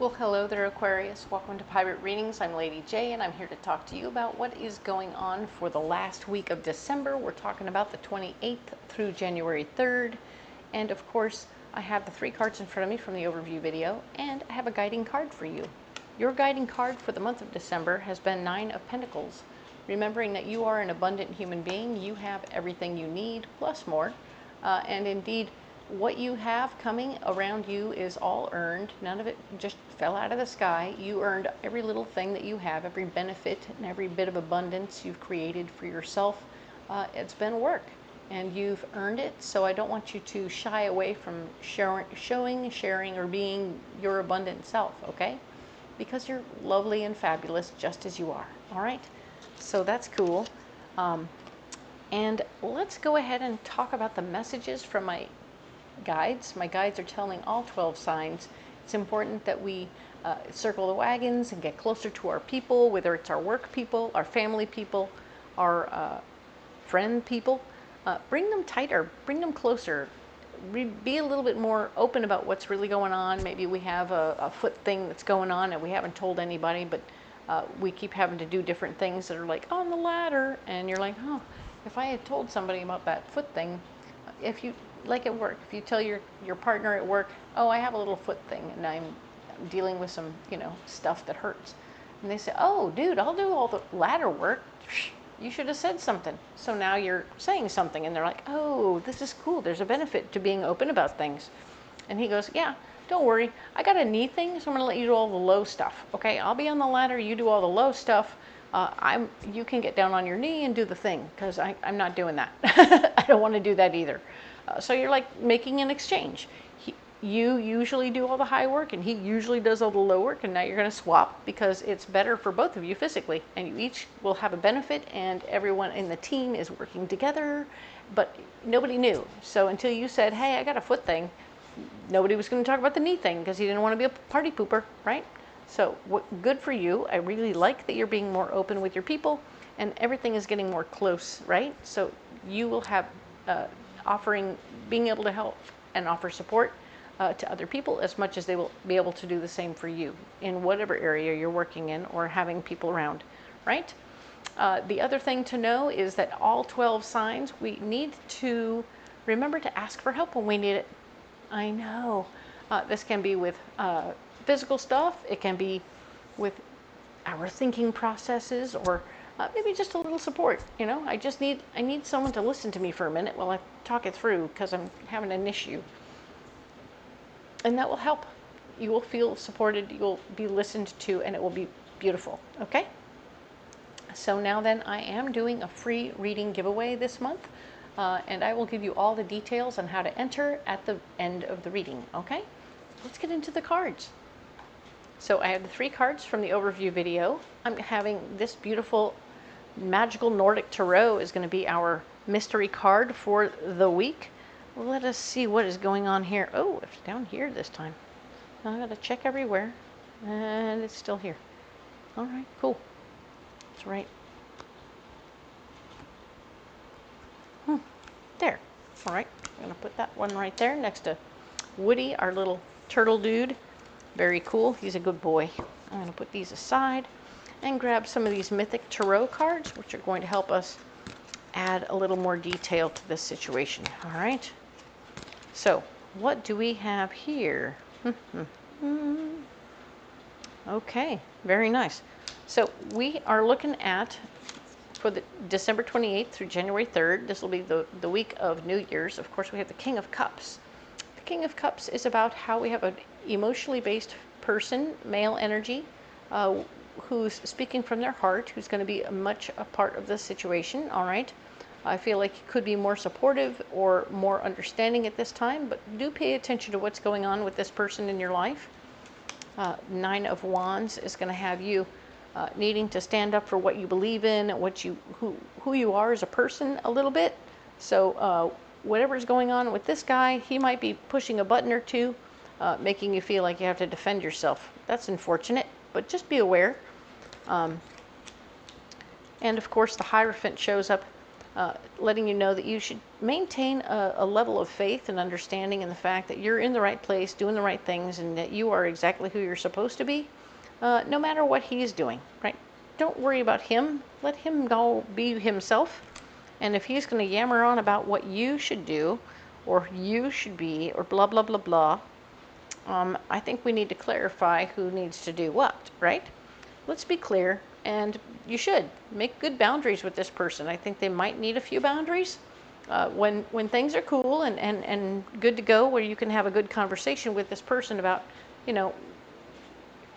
Well, hello there, Aquarius. Welcome to Pirate Readings. I'm Lady J, and I'm here to talk to you about what is going on for the last week of December. We're talking about the 28th through January 3rd. And of course, I have the 3 cards in front of me from the overview video, and I have a guiding card for you. Your guiding card for the month of December has been 9 of Pentacles. Remembering that you are an abundant human being, you have everything you need, plus more. And indeed, what you have coming around you is all earned. None of it just fell out of the sky. You earned every little thing that you have, every benefit and every bit of abundance you've created for yourself. It's been work and you've earned it. So I don't want you to shy away from sharing, or being your abundant self, okay? Because you're lovely and fabulous just as you are, all right? So that's cool. And let's go ahead and talk about the messages from my guides. My guides are telling all 12 signs it's important that we circle the wagons and get closer to our people, whether it's our work people, our family people, our friend people. Bring them tighter, bring them closer. Be a little bit more open about what's really going on. Maybe we have a foot thing that's going on and we haven't told anybody, but we keep having to do different things that are like on the ladder, and you're like, oh, if I had told somebody about that foot thing, if you, like at work, if you tell your partner at work, oh, I have a little foot thing and I'm dealing with some, stuff that hurts. And they say, oh, dude, I'll do all the ladder work. You should have said something. So now you're saying something and they're like, oh, this is cool. There's a benefit to being open about things. And he goes, yeah, don't worry. I got a knee thing, so I'm going to let you do all the low stuff. Okay, I'll be on the ladder. You do all the low stuff. You can get down on your knee and do the thing, because I'm not doing that. I don't want to do that either. So you're like making an exchange. You usually do all the high work and he usually does all the low work, and now you're going to swap because it's better for both of you physically, and you each will have a benefit, and everyone in the team is working together, but nobody knew. So until you said, hey, I got a foot thing, nobody was going to talk about the knee thing because he didn't want to be a party pooper, right? So good for you. I really like that you're being more open with your people, and everything is getting more close, right? So you will have being able to help and offer support to other people as much as they will be able to do the same for you in whatever area you're working in or having people around, right? The other thing to know is that all 12 signs, we need to remember to ask for help when we need it. I know. This can be with physical stuff. It can be with our thinking processes, or maybe just a little support. I need someone to listen to me for a minute while I talk it through because I'm having an issue. And that will help. You will feel supported, you will be listened to, and it will be beautiful, okay? So now then, I am doing a free reading giveaway this month, and I will give you all the details on how to enter at the end of the reading, okay? Let's get into the cards. So I have the 3 cards from the overview video. I'm having this beautiful magical Nordic tarot is going to be our mystery card for the week. Let us see what is going on here. Oh, it's down here this time. I got to check everywhere, and it's still here. All right, cool. That's right. There. All right, I'm going to put that one right there next to Woody, our little turtle dude. Very cool. He's a good boy. I'm going to put these aside and grab some of these Mythic tarot cards, which are going to help us add a little more detail to this situation. All right. So what do we have here? Okay, very nice. So we are looking at, for the December 28th through January 3rd, this will be the week of New Year's. Of course, we have the King of Cups. The King of Cups is about how we have an emotionally based person, male energy, who's speaking from their heart, who's going to be much a part of the situation, all right? I feel like you could be more supportive or more understanding at this time, but do pay attention to what's going on with this person in your life. 9 of Wands is going to have you needing to stand up for what you believe in, who you are as a person a little bit. So whatever's going on with this guy, he might be pushing a button or two, making you feel like you have to defend yourself. That's unfortunate, but just be aware. And of course, the Hierophant shows up letting you know that you should maintain a level of faith and understanding in the fact that you're in the right place, doing the right things, and that you are exactly who you're supposed to be, no matter what he's doing, right? Don't worry about him. Let him go be himself. And if he's going to yammer on about what you should do, or you should be, or blah, blah, blah, blah, I think we need to clarify who needs to do what, right? Let's be clear, and you should make good boundaries with this person. I think they might need a few boundaries. When things are cool and good to go, where you can have a good conversation with this person about, you know,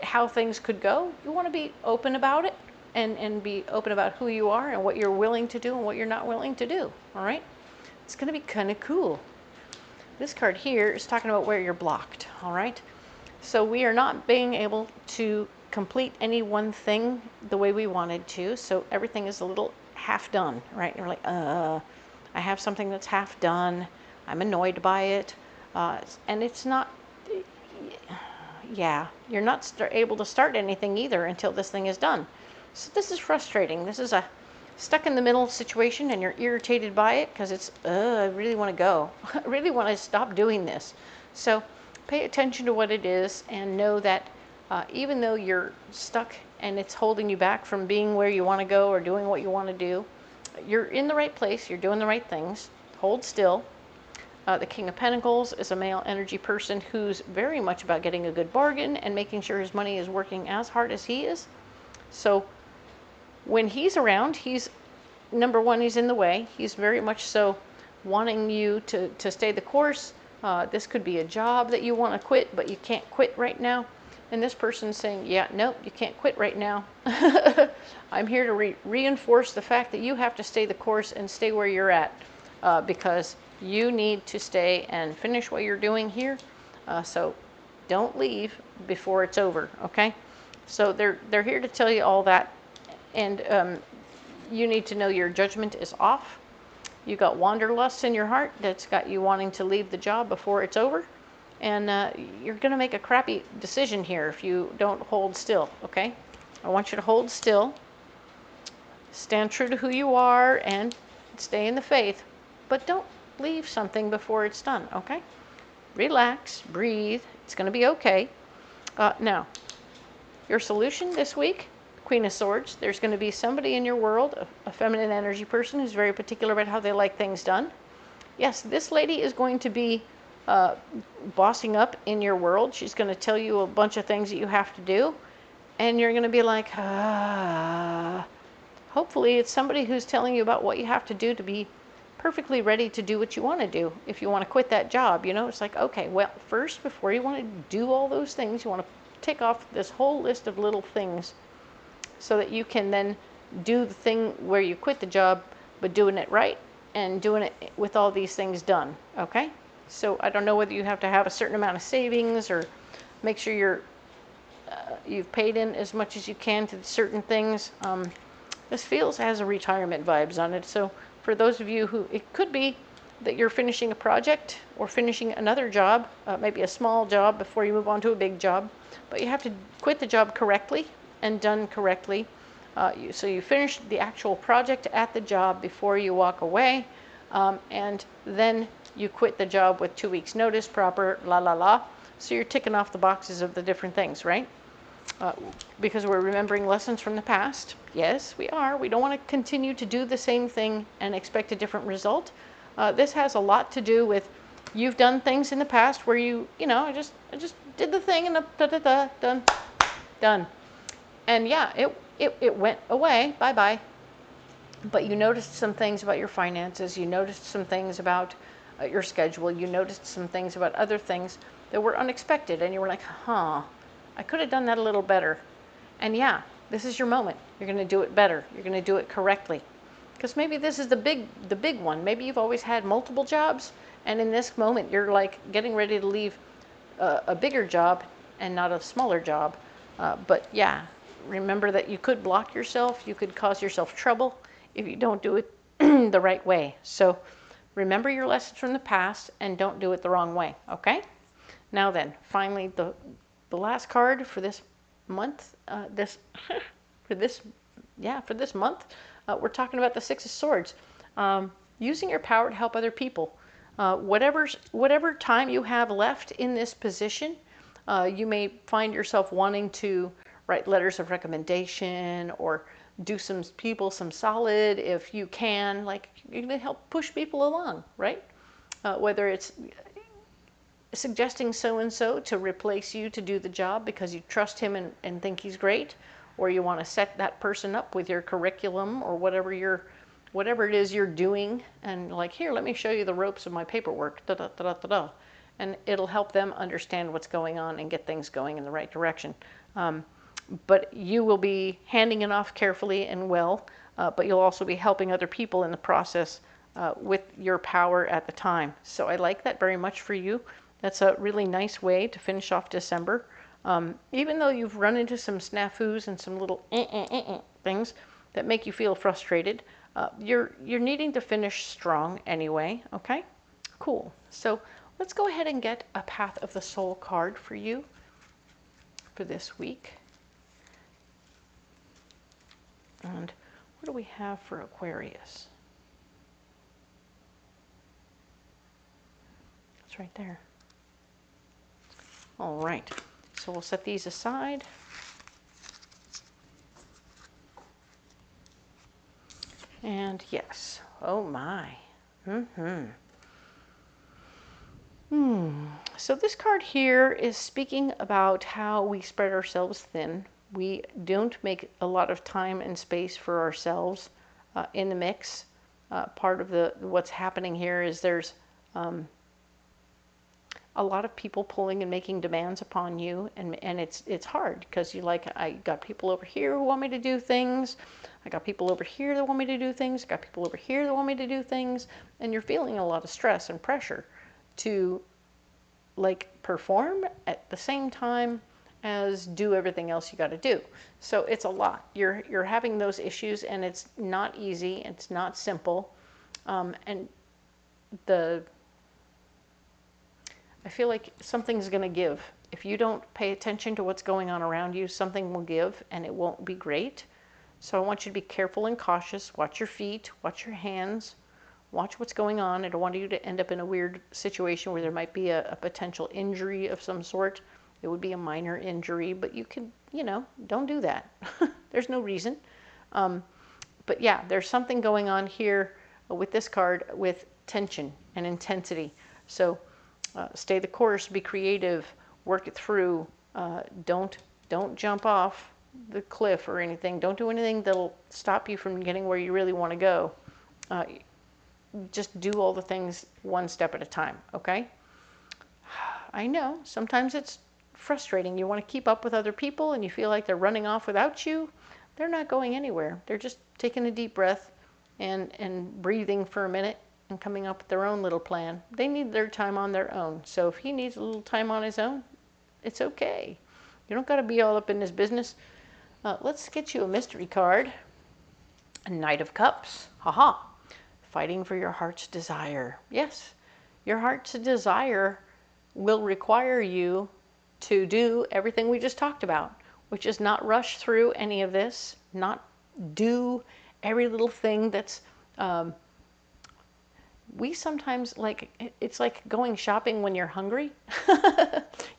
how things could go, you want to be open about it and be open about who you are and what you're willing to do and what you're not willing to do, all right? It's going to be kind of cool. This card here is talking about where you're blocked, all right? So we are not being able to complete any one thing the way we wanted to, so everything is a little half done, right? And we're like, I have something that's half done. I'm annoyed by it. And it's not, yeah, you're not able to start anything either until this thing is done. So this is frustrating. This is a stuck in the middle situation, and you're irritated by it because it's, I really want to go. I really want to stop doing this. So pay attention to what it is and know that even though you're stuck and it's holding you back from being where you want to go or doing what you want to do, you're in the right place, you're doing the right things. Hold still. The King of Pentacles is a male energy person who's very much about getting a good bargain and making sure his money is working as hard as he is. So when he's around, he's, number one, he's in the way. He's very much so wanting you to stay the course. This could be a job that you want to quit, but you can't quit right now. And this person's saying, yeah, nope, you can't quit right now. I'm here to reinforce the fact that you have to stay the course and stay where you're at, because you need to stay and finish what you're doing here. So don't leave before it's over, okay? So they're here to tell you all that. And you need to know your judgment is off. You got wanderlust in your heart that's got you wanting to leave the job before it's over. And you're going to make a crappy decision here if you don't hold still, okay? I want you to hold still, stand true to who you are, and stay in the faith. But don't leave something before it's done, okay? Relax, breathe. It's going to be okay. Now, your solution this week, Queen of Swords. There's going to be somebody in your world, a feminine energy person who's very particular about how they like things done. Yes, this lady is going to be bossing up in your world. She's going to tell you a bunch of things that you have to do, and you're going to be like, hopefully it's somebody who's telling you about what you have to do to be perfectly ready to do what you want to do. If you want to quit that job, you know, it's like, okay, well, first, before you want to do all those things, you want to tick off this whole list of little things so that you can then do the thing where you quit the job, but doing it right and doing it with all these things done, okay? So I don't know whether you have to have a certain amount of savings or make sure you've paid in as much as you can to certain things. This has a retirement vibes on it. So for those of you who, it could be that you're finishing a project or finishing another job, maybe a small job before you move on to a big job, but you have to quit the job correctly and done correctly. So you finish the actual project at the job before you walk away, and then you quit the job with 2 weeks notice, proper, la la la. So you're ticking off the boxes of the different things, right? Because we're remembering lessons from the past. Yes, we are. We don't want to continue to do the same thing and expect a different result. This has a lot to do with you've done things in the past where you know, I just did the thing and done. And yeah, it went away, bye-bye. But you noticed some things about your finances, you noticed some things about your schedule, you noticed some things about other things that were unexpected, and you were like, I could have done that a little better. And yeah, this is your moment. You're going to do it better. You're going to do it correctly. Because maybe this is the big one. Maybe you've always had multiple jobs, and in this moment you're like getting ready to leave a bigger job and not a smaller job. But yeah, remember that you could block yourself. You could cause yourself trouble if you don't do it the right way. So remember your lessons from the past and don't do it the wrong way, okay? Now then, finally, the last card for this month, for this month, we're talking about the Six of Swords. using your power to help other people. Whatever time you have left in this position, you may find yourself wanting to write letters of recommendation or do some people some solid if you can. Like, you're going to help push people along, right? Whether it's suggesting so-and-so to replace you to do the job because you trust him and think he's great, or you want to set that person up with your curriculum or whatever it is you're doing, and like, here, let me show you the ropes of my paperwork, da da da da da da, and it'll help them understand what's going on and get things going in the right direction. But you will be handing it off carefully and well, but you'll also be helping other people in the process with your power at the time. So I like that very much for you. That's a really nice way to finish off December. Even though you've run into some snafus and some little things that make you feel frustrated, you're needing to finish strong anyway, okay? Cool. So let's go ahead and get a Path of the Soul card for you for this week. And what do we have for Aquarius? It's right there. All right, so we'll set these aside. And yes, oh my. So this card here is speaking about how we spread ourselves thin. We don't make a lot of time and space for ourselves in the mix. Part of what's happening here is there's a lot of people pulling and making demands upon you, and it's hard because I got people over here who want me to do things, I got people over here that want me to do things, I got people over here that want me to do things, and you're feeling a lot of stress and pressure to like perform at the same time as do everything else you got to do. So it's a lot. You're having those issues, and it's not easy. It's not simple, and I feel like something's going to give. If you don't pay attention to what's going on around you, something will give, and it won't be great. So I want you to be careful and cautious. Watch your feet, watch your hands, watch what's going on. I don't want you to end up in a weird situation where there might be a potential injury of some sort. It would be a minor injury, but you can, don't do that. There's no reason. But yeah, there's something going on here with this card with tension and intensity. So stay the course, be creative, work it through. Don't jump off the cliff or anything. Don't do anything that'll stop you from getting where you really want to go. Just do all the things one step at a time, okay? I know, sometimes it's frustrating. You want to keep up with other people and you feel like they're running off without you. They're not going anywhere. They're just taking a deep breath and breathing for a minute and coming up with their own little plan. They need their time on their own. So if he needs a little time on his own, it's okay. You don't got to be all up in his business. Let's get you a mystery card. A Knight of Cups. Haha. Fighting for your heart's desire. Yes, your heart's desire will require you to do everything we just talked about, which is not rush through any of this, not do every little thing that's we sometimes it's like going shopping when you're hungry.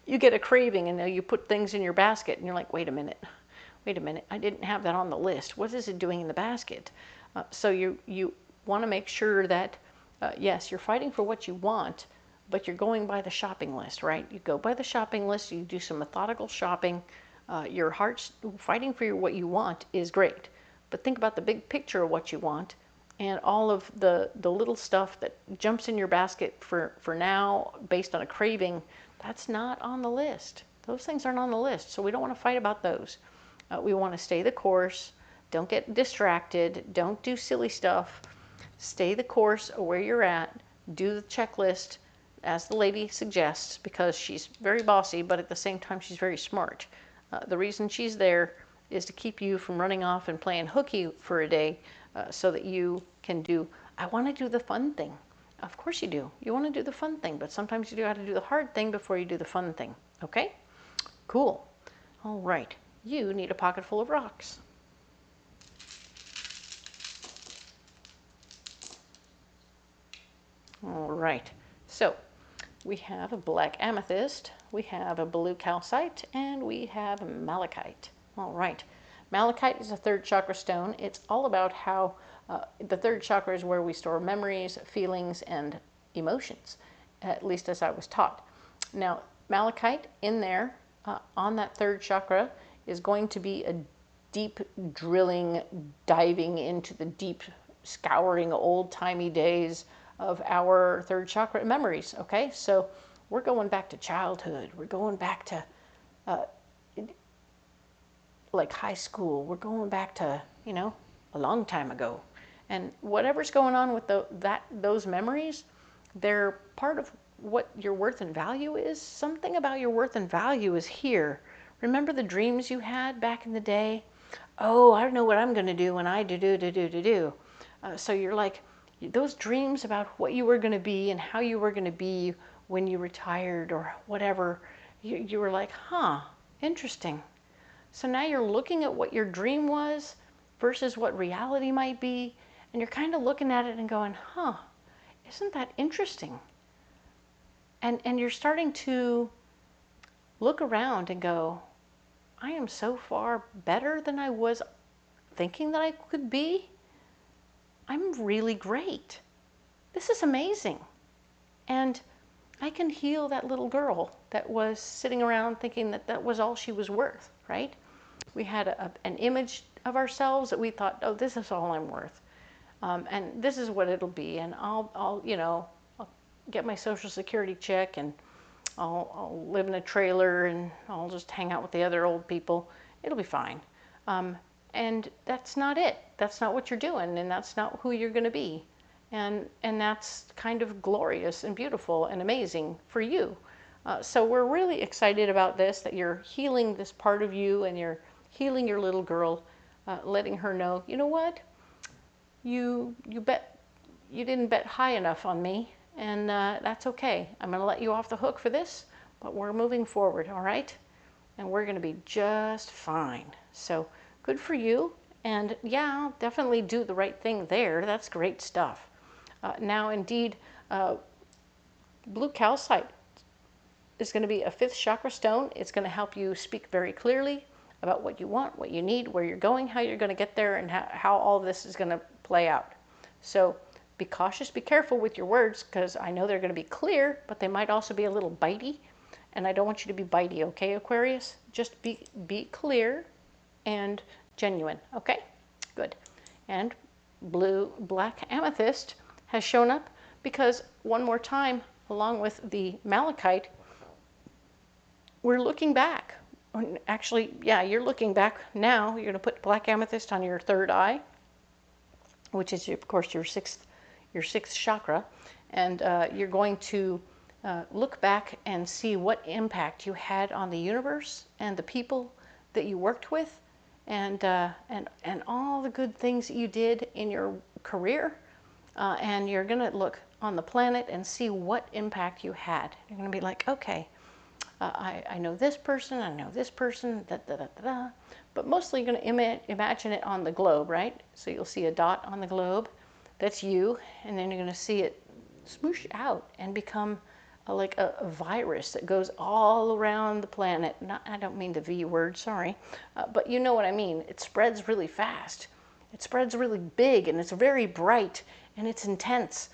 You get a craving and you put things in your basket and you're like, wait a minute, I didn't have that on the list. What is it doing in the basket? So you want to make sure that yes, you're fighting for what you want, but you're going by the shopping list, right? You go by the shopping list, you do some methodical shopping. Your heart's fighting for what you want is great, but think about the big picture of what you want. And all of the little stuff that jumps in your basket for now based on a craving, that's not on the list. Those things aren't on the list, so we don't want to fight about those. We want to stay the course. Don't get distracted. Don't do silly stuff. Stay the course of where you're at. Do the checklist as the lady suggests, because she's very bossy, but at the same time she's very smart. The reason she's there is to keep you from running off and playing hooky for a day, so that you can I want to do the fun thing. Of course you do. You want to do the fun thing, but sometimes you got to do the hard thing before you do the fun thing. Okay? Cool. All right. You need a pocket full of rocks. All right, so we have a black amethyst, we have a blue calcite, and we have malachite. All right, malachite is a third chakra stone. It's all about how the third chakra is where we store memories, feelings, and emotions, at least as I was taught. Now, malachite in there on that third chakra is going to be a deep drilling, diving into the deep, scouring old-timey days of our third chakra memories, okay? So we're going back to childhood. We're going back to like high school. We're going back to, you know, a long time ago. And whatever's going on with those memories, they're part of what your worth and value is. Something about your worth and value is here. Remember the dreams you had back in the day? Oh, I don't know what I'm going to do when I do. So you're like, those dreams about what you were going to be and how you were going to be when you retired or whatever, you were like, huh, interesting. So now you're looking at what your dream was versus what reality might be, and you're kind of looking at it and going, huh, isn't that interesting? And you're starting to look around and go, I am so far better than I was thinking that I could be. I'm really great. This is amazing. And I can heal that little girl that was sitting around thinking that that was all she was worth, right? We had an image of ourselves that we thought, oh, this is all I'm worth. And this is what it'll be. And I'll get my Social Security check and I'll live in a trailer and I'll just hang out with the other old people. It'll be fine. And that's not it. That's not what you're doing, and that's not who you're going to be. And that's kind of glorious and beautiful and amazing for you. So we're really excited about this, that you're healing this part of you and you're healing your little girl, letting her know, you know what? You didn't bet high enough on me, and that's okay. I'm going to let you off the hook for this, but we're moving forward, all right? And we're going to be just fine. So good for you. And yeah, definitely do the right thing there. That's great stuff. Now, indeed, blue calcite is going to be a fifth chakra stone. It's going to help you speak very clearly about what you want, what you need, where you're going, how you're going to get there, and how all this is going to play out. So be cautious, be careful with your words, because I know they're going to be clear, but they might also be a little bitey. And I don't want you to be bitey, okay, Aquarius? Just be clear and genuine, okay? Good. And black amethyst has shown up because, one more time, along with the malachite, we're looking back. Actually, yeah, you're looking back now. You're going to put black amethyst on your third eye, which is, of course, your sixth chakra, and you're going to look back and see what impact you had on the universe and the people that you worked with, and all the good things that you did in your career, and you're going to look on the planet and see what impact you had. You're going to be like, okay, I know this person, I know this person, but mostly you're going to imagine it on the globe, right? So you'll see a dot on the globe, that's you, and then you're going to see it smoosh out and become like a virus that goes all around the planet. I don't mean the V word, sorry, but you know what I mean. It spreads really fast. It spreads really big, and it's very bright, and it's intense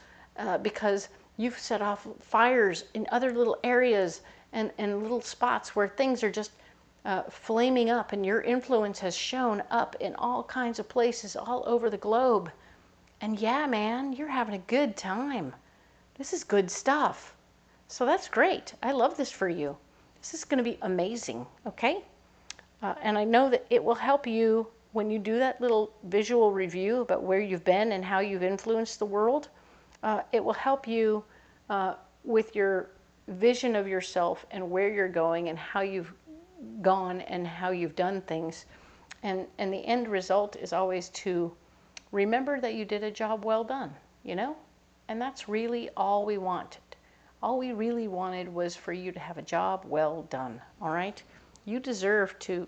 because you've set off fires in other little areas and little spots where things are just flaming up, and your influence has shown up in all kinds of places all over the globe. And yeah, man, you're having a good time. This is good stuff. So that's great. I love this for you. This is going to be amazing, okay? And I know that it will help you when you do that little visual review about where you've been and how you've influenced the world. It will help you with your vision of yourself and where you're going and how you've gone and how you've done things. And the end result is always to remember that you did a job well done, you know? And that's really all we wanted. All we really wanted was for you to have a job well done, all right? You deserve to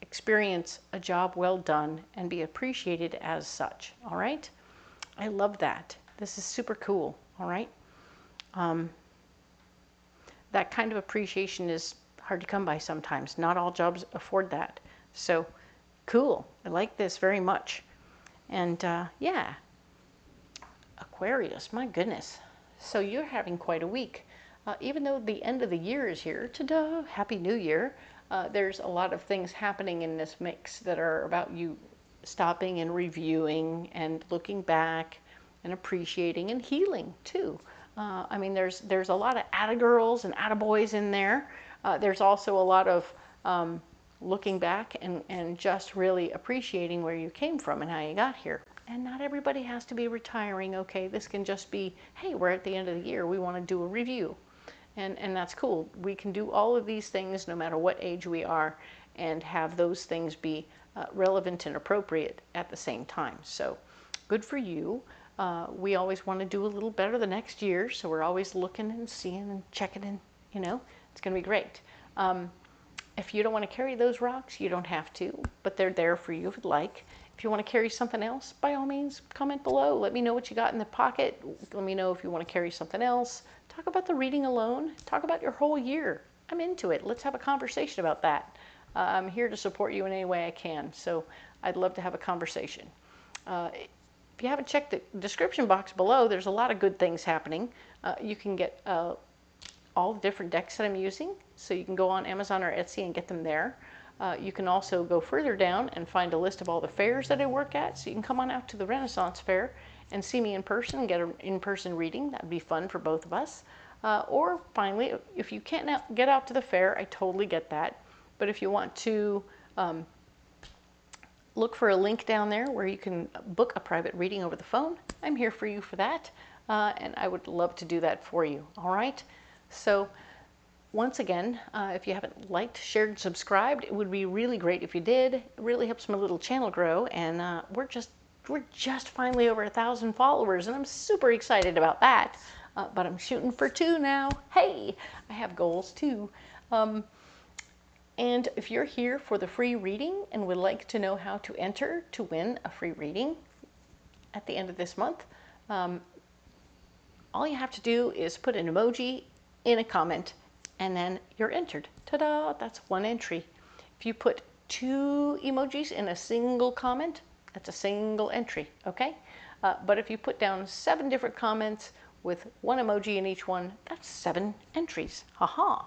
experience a job well done and be appreciated as such, all right? I love that. This is super cool, all right? that kind of appreciation is hard to come by sometimes. Not all jobs afford that. So cool. I like this very much. And yeah, Aquarius, my goodness. So you're having quite a week. Even though the end of the year is here, ta-da, Happy New Year, there's a lot of things happening in this mix that are about you stopping and reviewing and looking back and appreciating and healing too. I mean, there's a lot of atta-girls and atta-boys in there. There's also a lot of looking back and just really appreciating where you came from and how you got here. And not everybody has to be retiring, okay? This can just be, hey, we're at the end of the year, we want to do a review. And that's cool. We can do all of these things no matter what age we are and have those things be relevant and appropriate at the same time. So good for you. We always want to do a little better the next year, so we're always looking and seeing and checking and, you know, it's going to be great. If you don't want to carry those rocks, you don't have to, but they're there for you if you'd like. If you want to carry something else, by all means, comment below. Let me know what you got in the pocket. Let me know if you want to carry something else. Talk about the reading alone. Talk about your whole year. I'm into it. Let's have a conversation about that. I'm here to support you in any way I can, so I'd love to have a conversation. If you haven't checked the description box below, there's a lot of good things happening. You can get all the different decks that I'm using, so you can go on Amazon or Etsy and get them there. You can also go further down and find a list of all the fairs that I work at, so you can come on out to the Renaissance Fair and see me in person and get an in-person reading. That'd be fun for both of us. Or finally, if you can't get out to the fair, I totally get that. But if you want to look for a link down there where you can book a private reading over the phone, I'm here for you for that. And I would love to do that for you. All right? So once again, if you haven't liked, shared, subscribed, it would be really great if you did. It really helps my little channel grow, and we're just finally over 1,000 followers, and I'm super excited about that. But I'm shooting for 2 now. Hey, I have goals too. And if you're here for the free reading and would like to know how to enter to win a free reading at the end of this month, all you have to do is put an emoji in a comment, and then you're entered. Ta-da! That's 1 entry. If you put 2 emojis in a single comment, that's a single entry, okay? But if you put down 7 different comments with 1 emoji in each one, that's 7 entries. Haha!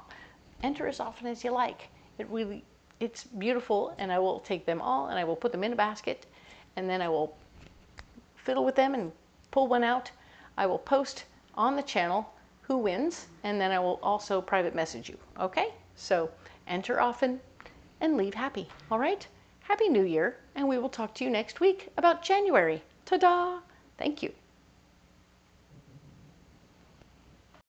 Enter as often as you like. It's beautiful, and I will take them all and I will put them in a basket, and then I will fiddle with them and pull one out. I will post on the channel who wins, and then I will also private message you, okay? So enter often and leave happy, all right? Happy New Year, and we will talk to you next week about January. Ta-da! Thank you.